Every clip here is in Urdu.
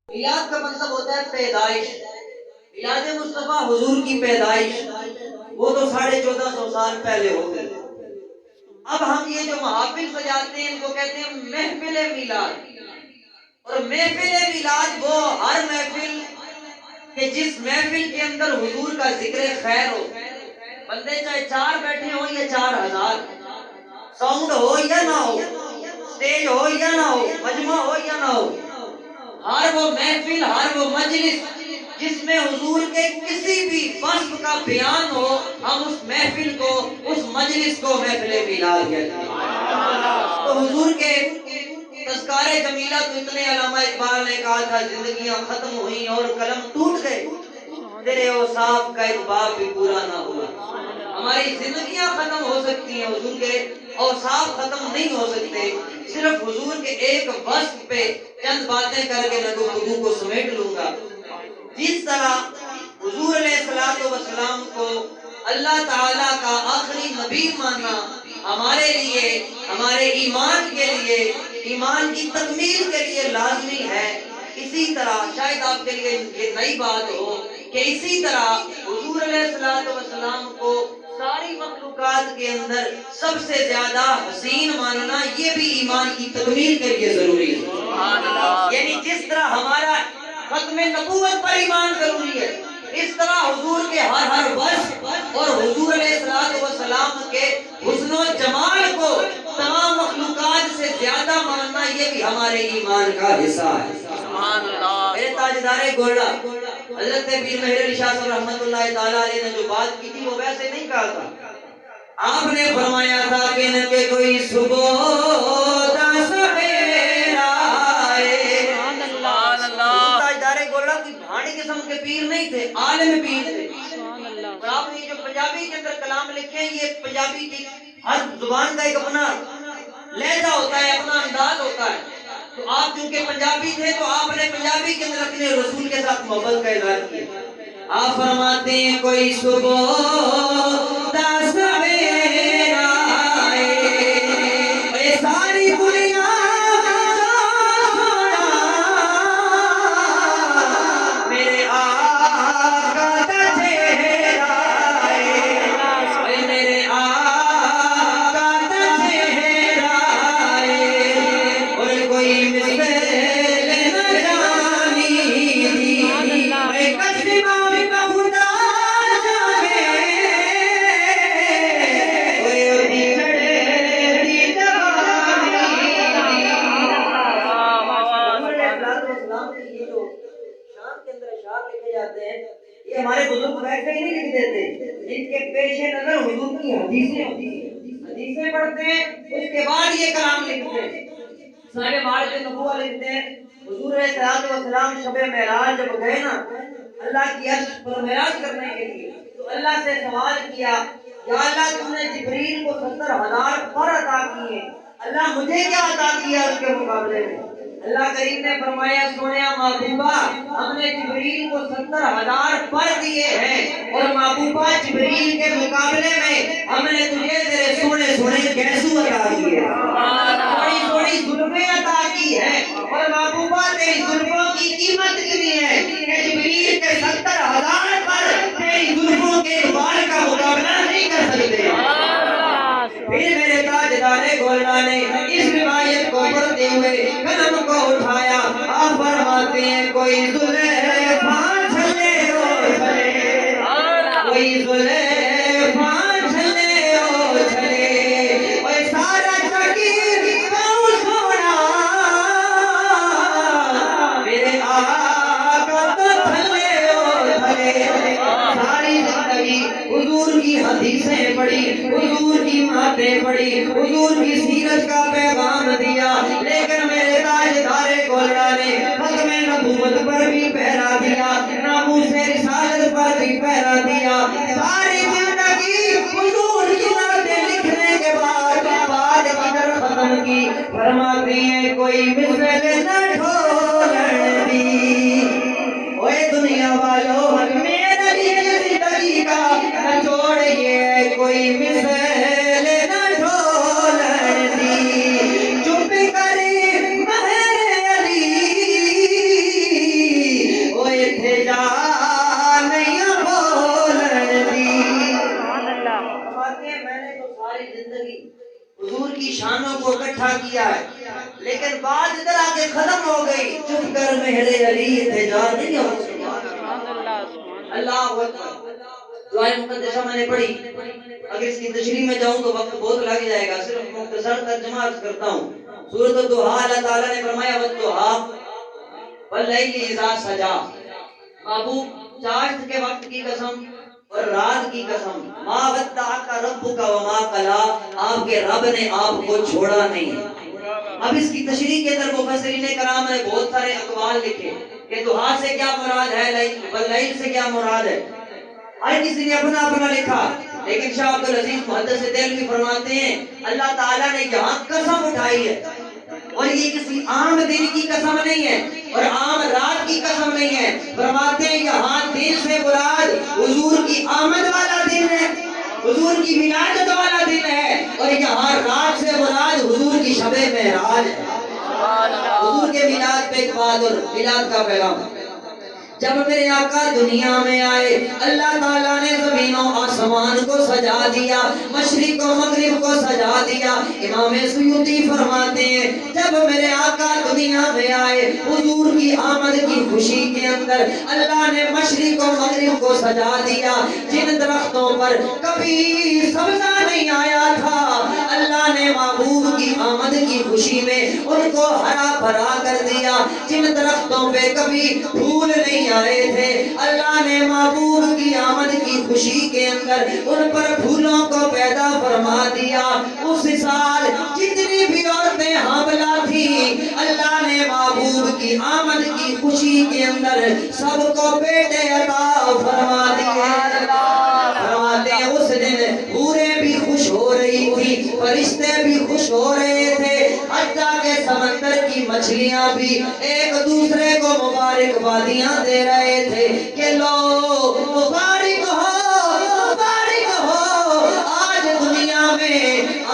میلاد کا مطلب ہوتا ہے پیدائش. میلاد مصطفیٰ حضور کی پیدائش وہ تو 1450 سال پہلے ہو گئی. اب ہم یہ جو محافل سجاتے ہیں ان کو کہتے ہیں محفل میلاد. اور محفل میلاد وہ ہر محفل کہ جس محفل کے اندر حضور کا ذکر خیر ہو. بندے چاہے 4 بیٹھے ہوں یا 4000، ساؤنڈ ہو یا نہ ہو، اسٹیج ہو یا نہ ہو، مجمع ہو یا نہ ہو، ہر وہ محفل، ہر وہ مجلس جس میں حضور کے کسی بھی وصف کا بیان ہو، ہم اس محفل کو، اس مجلس کو محفل میلاد کہتے ہیں. تو حضور کے تذکار جمیلہ تو اتنے علامہ اقبال نے کہا تھا زندگیاں ختم ہوئیں اور قلم ٹوٹ گئے، تیرے اوصاف کا ایک باب بھی پورا نہ ہوا. ہماری زندگیاں ختم ہو سکتی ہیں، حضور کے اوصاف ختم نہیں ہو سکتے. صرف حضور کے ایک وصف پہ چند باتیں کر کے میں گفتگو کو سمیٹ لوں گا. جس طرح حضور علیہ السلام کو اللہ تعالیٰ کا آخری نبی ماننا ہمارے لیے، ہمارے ایمان کے لیے، ایمان کی تکمیل کے لیے لازمی ہے، اسی طرح شاید آپ کے لیے یہ نئی بات ہو کہ اسی طرح حضور علیہ السلام کو ساری مخلوقات کے اندر سب سے زیادہ حسین ماننا یہ بھی ایمان کی تکمیل کے لیے ضروری ہے. یعنی جس طرح ہمارا ختم نبوت پر ایمان ضروری ہے، اس طرح حضور کے ہر وصف اور حضور علیہ السلام کے حسن و جمال کو تمام مخلوقات سے زیادہ ماننا یہ بھی ہمارے ایمان کا حصہ ہے. میرے تاجدار گولڑا حضرت پیر مہر علی شاہ صاحب رحمۃ اللہ تعالیٰ علیہ نے جو بات کی تھی وہ ویسے نہیں کہا تھا. آپ نے فرمایا تھا کہ نہ کہ کوئی صبح دا سویرا آئے. تاجدار گولڑا کی بھاڑی قسم کے پیر نہیں تھے، عالم پیر تھے. اور آپ نے جو پنجابی کے اندر کلام لکھے ہیں یہ پنجابی کی ہر زبان کا ایک اپنا لہجہ ہوتا ہے، اپنا انداز ہوتا ہے. تو آپ چونکہ پنجابی تھے تو آپ نے پنجابی کے اندر اپنے رسول کے ساتھ محبت کا اظہار کیا. آپ فرماتے ہیں کوئی صبح دا سویرا آئے، ساری دنیا میرے آقا دا چہرہ آئے، میرے آقا دا چہرہ آئے، اور کوئی مثل نہ جانی دی کشمہ خدا جانے، وہ دی چڑھے دی جوانی. یہ جو شان کے اندر اشعار لکھے جاتے ہیں یہ ہمارے بزرگ ویسے ہی نہیں لکھ دیتے، ان کے پیش نظر حضور کی حدیثیں پڑھتے ہیں، اس کے بعد یہ کلام لکھتے ہیں. صاحب معارف نبوہ لکھتے ہیں حضور علیہ السلام شب معراج جب گئے نا اللہ کی عرش پر معراج کرنے کے لیے، تو اللہ سے سوال کیا یا اللہ تم نے جبریل کو 70,000 پر عطا کیے، اللہ مجھے کیا عطا کیا اس کے مقابلے میں؟ اللہ کریم نے فرمایا سونیا محبوبہ ہم نے جبریل کو 70,000 پر دیے ہیں، اور محبوبہ جبریل کے مقابلے میں ہم نے تجھے تیرے سونے سونے گیسو عطا کیے، بڑی بڑی زلفیں عطا کی ہے. اور محبوبہ تیری زلفوں کی قیمت کتنی ہے کہ جبریل کے 70,000 پر تیری زلفوں کے بال کا مقابلہ نہیں کر سکتے. پھر میرے تاجدار گولڑا نے اس روایت کو پڑھتے ہوئے قلم کو اٹھایا. آپ فرماتے ہیں کوئی زلیخا چھلے او چھلے، کوئی زلیخا چھلے او چھلے، اوے سارا چکیر پاؤں سونا میرے آقا تو چھلے او چھلے. ساری زندگی حضور کی حدیثیں پڑھی، حضور کی باتیں پڑھی، حضور کی سیرت کا پیغام دیا، لیکن میرے تاجدار گولڑا نے ختم نبوت پر بھی پہرا دیا، ناموس رسالت پر بھی پہرا دیا. ساری زندگی حضور کی باتیں لکھنے کے بعد قدر ختم کی. فرماتے ہیں کوئی مثل نہ ڈھولن دی، اوے دنیا والو میرے لیے زندگی کا نچوڑ یہ ہے، کوئی مثل نہ ڈھولن دی. چپ کر مہر علی شانوں کو اکٹھا کیا ہے، لیکن بات ادھر آگے ختم ہو گئی، چپ کر مہر علی تھے جان نہیں ہو۔ اللہ اکبر۔ دعائے مقدسہ میں نے پڑھی، اگر اس کی تشریح میں جاؤں تو وقت بہت لگ جائے گا، صرف مختصر ترجمہ عرض کرتا ہوں۔ سورۃ الضحیٰ اللہ تعالیٰ نے فرمایا والضحیٰ واللیل اذا سجا، محبوب چاشت کے وقت کی قسم اور رات کی قسم، ما ودعک ربک وما قلی، آپ کے رب نے آپ کو چھوڑا نہیں۔ اب اس کی تشریح کے اندر مفسرین کرام نے بہت سارے اقوال لکھے کہ ضحیٰ سے کیا مراد ہے، واللیل سے کیا مراد ہے، ہر کسی نے اپنا اپنا لکھا، لیکن شاہ عبدالعزیز محدث دہلوی فرماتے ہیں اللہ تعالیٰ نے یہاں قسم اٹھائی ہے، اور یہ کسی عام دن کی قسم نہیں ہے اور عام رات کی قسم نہیں ہے، فرماتے ہیں یہاں دن سے مراد حضور کی آمد والا دن ہے، حضور کی ولادت والا دن ہے، اور یہاں رات سے مراد حضور کی شب معراج ہے۔ حضور کے میلاد پہ ایک بات اور میلاد کا پیغام، جب میرے آقا دنیا میں آئے اللہ تعالیٰ نے زمین و آسمان کو سجا دیا، مشرق و مغرب کو سجا دیا۔ امام سیوطی فرماتے ہیں جب میرے آقا دنیا میں آئے حضور کی آمد کی خوشی کے اندر اللہ نے مشرق و مغرب کو سجا دیا، جن درختوں پر کبھی سبزہ نہیں آیا تھا اللہ نے محبوب کی آمد کی خوشی میں ان کو ہرا بھرا کر دیا، جن درختوں پہ کبھی پھول نہیں آئے تھے اللہ نے محبوب کی آمد کی خوشی کے اندر ان پر پھولوں کو پیدا فرما دیا۔ اس سال جتنی بھی عورتیں حاملہ تھیں اللہ نے محبوب کی آمد کی خوشی کے اندر سب کو بیٹے عطا فرما دیے۔ فرماتے ہیں اس دن حوریں بھی خوش ہو رہی تھی، فرشتے بھی خوش ہو رہے تھے، حتیٰ کہ سمندر کی مچھلیاں بھی ایک دوسرے کو مبارکبادیاں دے رہے تھے کہ لو مبارک ہو آج دنیا میں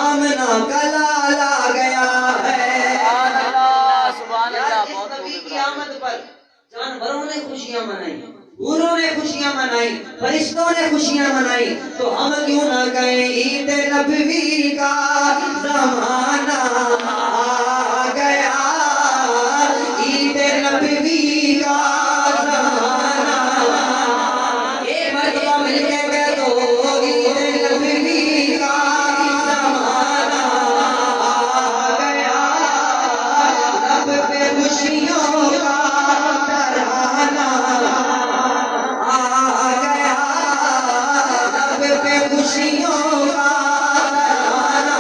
آمنہ کا لال آ گیا ہے۔ اس نبی کی آمد پر جانوروں نے خوشیاں منائی، حوروں نے خوشیاں منائی، فرشتوں نے خوشیاں منائی، تو ہم کیوں نہ کہیں عید نبوی کا زمانہ آ گیا، عید نبوی کا زمانہ، ایک مرتبہ مل کے کہہ دو عید نبوی کا زمانہ آ گیا، لب پہ خوشیوں کا ترانہ آ گیا، لب پہ خوشیوں کا ترانہ۔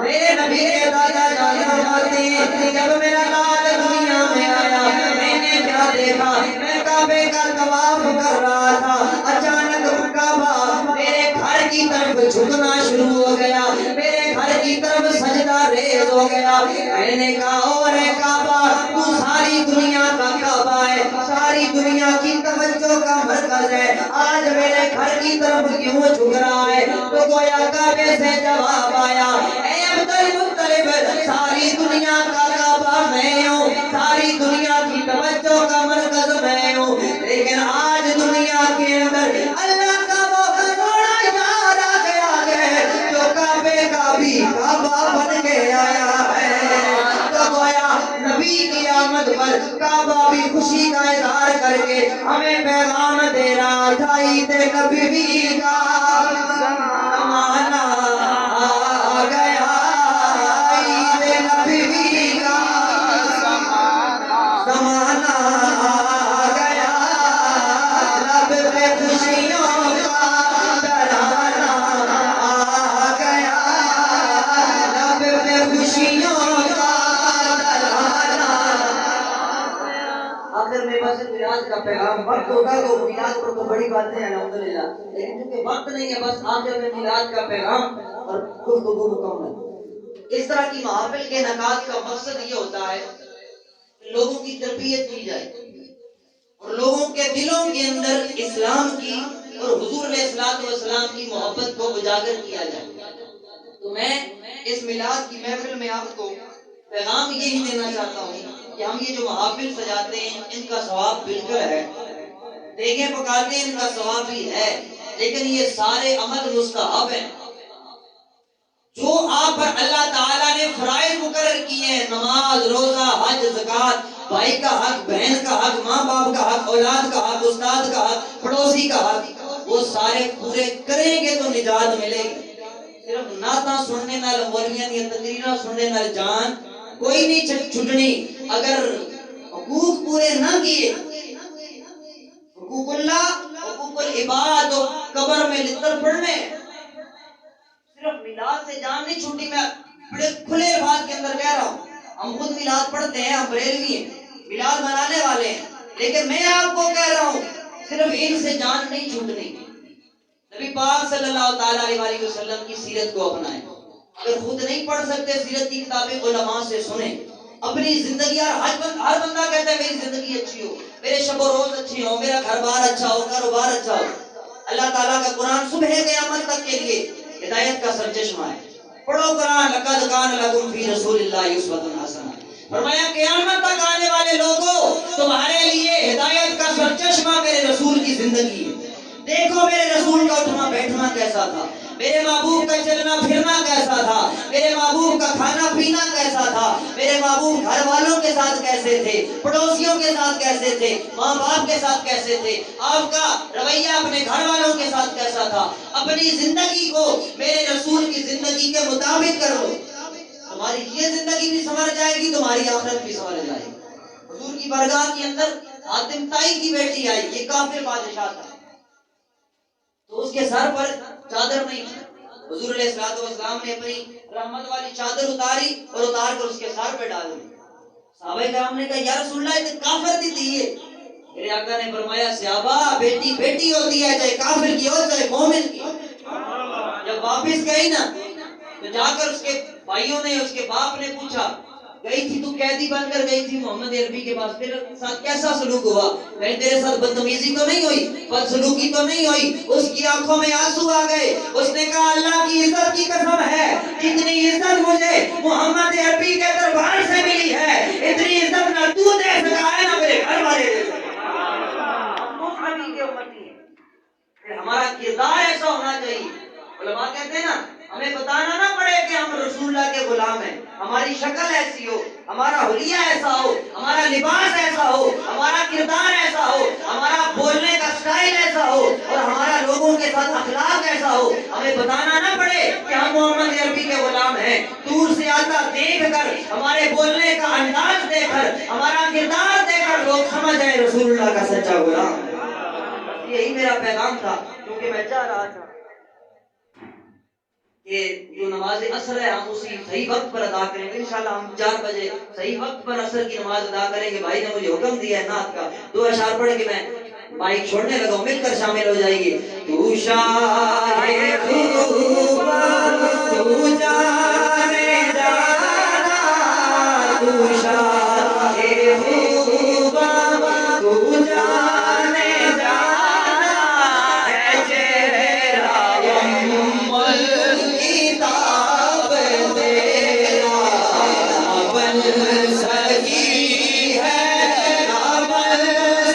میرے نبی کے دادا جان فرماتے ہیں جب میرا لال دنیا میں آیا میں نے کیا دیکھا، میں کعبے کا طواف کر رہا تھا، اچانک کعبہ میرے گھر کی طرف جھکنا شروع ہو گیا، میرے گھر کی طرف سجدہ ریز ہو گیا۔ میں نے کہا اور اے کعبہ تو ساری دنیا کا کعبہ ہے، ساری دنیا کی توجہ کا مرکز ہے، آج میرے گھر کی طرف کیوں جھک رہا ہے؟ تو گویا کعبے سے جواب آیا اے عبد المطلب ساری دنیا کا کعبہ میں ہوں، ساری دنیا کی توجہ کا مرکز میں ہوں، لیکن آج دنیا کے اندر اللہ کا وہ سونا یار آ گیا ہے جو کعبے کا بھی کعبہ بن کے آیا ہے۔ تو گویا نبی کی آمد پر کعبہ بھی خوشی کا اظہار کر کے ہمیں پیغام دے رہا تھا عید نبوی کا زمانہ آ گیا، عید نبوی کا زمانہ آ گیا، لب پہ خوشیوں کا ترانہ آ گیا، لب پہ خوشیوں کا ترانہ۔ آخر میں بس میلاد کا پیغام، وقت ہوتا تو میلاد پر تو بڑی باتیں ہیں الحمدللہ، لیکن چونکہ وقت نہیں ہے بس آخر میں میلاد کا پیغام اور گفتگو مکمل۔ اس طرح کی محافل کے انعقاد کا مقصد یہ ہوتا ہے کہ لوگوں کی تربیت کی جائے اور لوگوں کے دلوں کے اندر اسلام کی اور حضور علیہ السلام کی محبت کو اجاگر کیا جائے۔ تو میں اس میلاد کی محفل میں آپ کو پیغام یہی دینا چاہتا ہوں کہ ہم یہ جو محافل سجاتے ہیں ان کا ثواب بالکل ہے، دیگیں پکاتے ہیں ان کا ثواب بھی ہے، لیکن یہ سارے عمل مستحب ہیں۔ جو آپ پر اللہ تعالیٰ نے فرائض مقرر کیے ہیں، نماز، روزہ، حج، زکوٰۃ، بھائی کا حق، بہن کا حق، ماں باپ کا حق، اولاد کا حق، استاد کا حق، پڑوسی کا حق، وہ سارے پورے کریں گے تو نجات ملے گی۔ صرف نعتاں سننے نال، مولیاں دی تقریراں سننے نال جان کوئی نہیں چھٹنی۔ اگر حقوق پورے نہ کیے، حقوق اللہ، حقوق العباد، و قبر میں لطر پڑھنے، صرف میلاد سے جان نہیں چھوٹی۔ میں بڑے کھلے الفاظ کے اندر کہہ رہا ہوں، ہم خود میلاد پڑھتے ہیں، ہم بریلوی ہیں، میلاد منانے والے ہیں، لیکن میں آپ کو کہہ رہا ہوں صرف ان سے جان نہیں چھوٹنی۔ نبی پاک صلی اللہ تعالیٰ علیہ وسلم کی سیرت کو اپنائیں۔ اگر خود نہیں پڑھ سکتے، سیرت کی کتابیں علماء سے سنیں۔ اپنی زندگی، ہر بندہ کہتا ہے میری زندگی اچھی ہو، میرے شب و روز اچھی ہو، میرا گھر بار اچھا ہو، کاروبار اچھا ہو۔ اللہ تعالیٰ کا قرآن صبح قیامت تک کے لیے ہدایت کا سرچشمہ ہے۔ پڑھو قرآن، لقد کان لکم فی رسول اللہ اسوۃ حسنہ۔ فرمایا قیامت تک آنے والے لوگوں، تمہارے لیے ہدایت کا سرچشمہ میرے رسول کی زندگی ہے۔ دیکھو میرے رسول کا اٹھنا بیٹھنا کیسا تھا، میرے محبوب کا چلنا پھرنا کیسا تھا، میرے محبوب کا کھانا پینا کیسا تھا، میرے محبوب گھر والوں کے ساتھ کیسے تھے، پڑوسیوں کے ساتھ کیسے تھے، ماں باپ کے ساتھ کیسے تھے، آپ کا رویہ اپنے گھر والوں کے ساتھ کیسا تھا۔ اپنی زندگی کو میرے رسول کی زندگی کے مطابق کرو، تمہاری یہ زندگی بھی سنور جائے گی، تمہاری آخرت بھی سنور جائے گی۔ حضور کی بارگاہ کے اندر حاتم طائی کی بیٹی آئی، یہ کافر بادشاہ تھا، تو اس کے سر پر چادر نہیں تھی۔ حضور علیہ السلام نے اپنی رحمت والی چادر اتاری اور اتار کر اس کے سر پہ ڈال دی۔ صحابہ کرام نے کہا یا رسول اللہ، یہ کافر دی تھی۔ میرے آقا نے فرمایا صحابہ، بیٹی بیٹی ہوتی ہے، چاہے کافر کی ہو چاہے مومن کی۔ جب واپس گئی نا تو جا کر اس کے بھائیوں نے، اس کے باپ نے پوچھا، گئی تھی تو قیدی بن کر گئی تھی محمد عربی کے پاس، تیرے ساتھ کیسا سلوک ہوا؟ کہیں تیرے ساتھ بدتمیزی تو نہیں ہوئی، بدسلوکی تو نہیں ہوئی؟ اس کی آنکھوں میں آنسو آ گئے۔ اس نے کہا اللہ کی عزت کی قسم ہے، جتنی عزت مجھے محمد عربی کے دربار سے ملی ہے، اتنی عزت نہ تو دے سکا ہے نہ میرے گھر والے دے سکے۔ ہم نبی کے امتی ہیں، ہمارا کردار ایسا ہونا چاہیے۔ علماء کہتے ہیں نا، ہمیں بتانا نہ پڑے کہ ہم رسول اللہ کے غلام ہیں، ہماری شکل ایسی ہو، ہمارا حلیہ ایسا ہو، ہمارا لباس ایسا ہو، ہمارا کردار ایسا ہو، ہمارا بولنے کا سٹائل ایسا ہو، اور ہمارا لوگوں کے ساتھ اخلاق ایسا ہو۔ ہمیں بتانا نہ پڑے کہ ہم محمد عربی کے غلام ہیں، دور سے آتا دیکھ کر، ہمارے بولنے کا انداز دیکھ کر، ہمارا کردار دیکھ کر لوگ سمجھ جائیں رسول اللہ کا سچا غلام ہے۔ یہی میرا پیغام تھا، کیونکہ میں چاہ رہا تھا کہ جو نماز عصر ہے ہم اسی صحیح وقت پر ادا کریں گے۔ انشاءاللہ ہم 4 بجے صحیح وقت پر عصر کی نماز ادا کریں گے۔ بھائی نے مجھے حکم دیا ہے نعت کا، 2 اشعار پڑھ کے میں مائک چھوڑنے لگا ہوں، مل کر شامل ہو جائیں گے۔ تو شاہ خوبا تو جانے جانا، تو شاہ خوبا تو جانے جانا ہے، چہرہ کتاب تیرا بن سکی ہے، نہ بن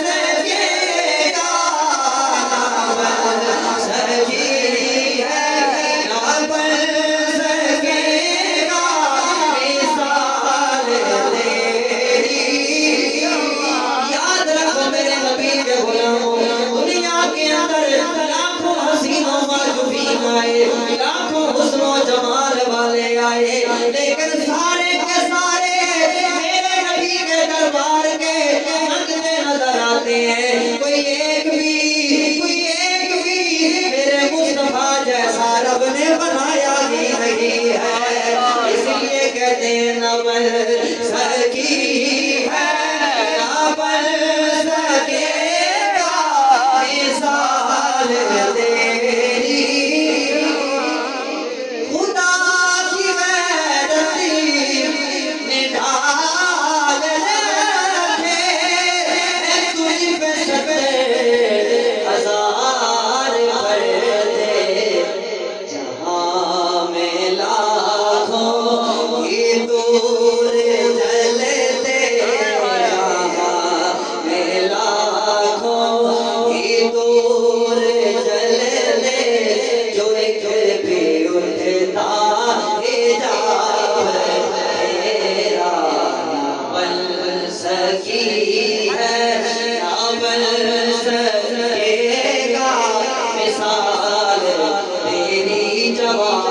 سکے گا، بن سکی ہے، نہ بن سکے گا، مثال تیری۔ یاد رکھو میرے نبی کے غلاموں، دنیا کے اندر لاکھوں حسین و معجوبین آئے، لاکھوں حسن و جمال والے آئے، لیکن سارے کے سارے میرے نبی کے دربار کے منگتے نظر آتے ہیں۔ کوئی ایک بھی میرے مصطفیٰ جیسا رب نے بنایا ہی نہیں ہے۔ اس لیے کہتے ہیں نہ بن سکی ہے، نہ بن سکے گا، مثال تیری۔ خدا کی غیرتی نے ڈھال رکھے، تجھ پہ سکی ہے نہ بن سکے گا مثال تیری جوانی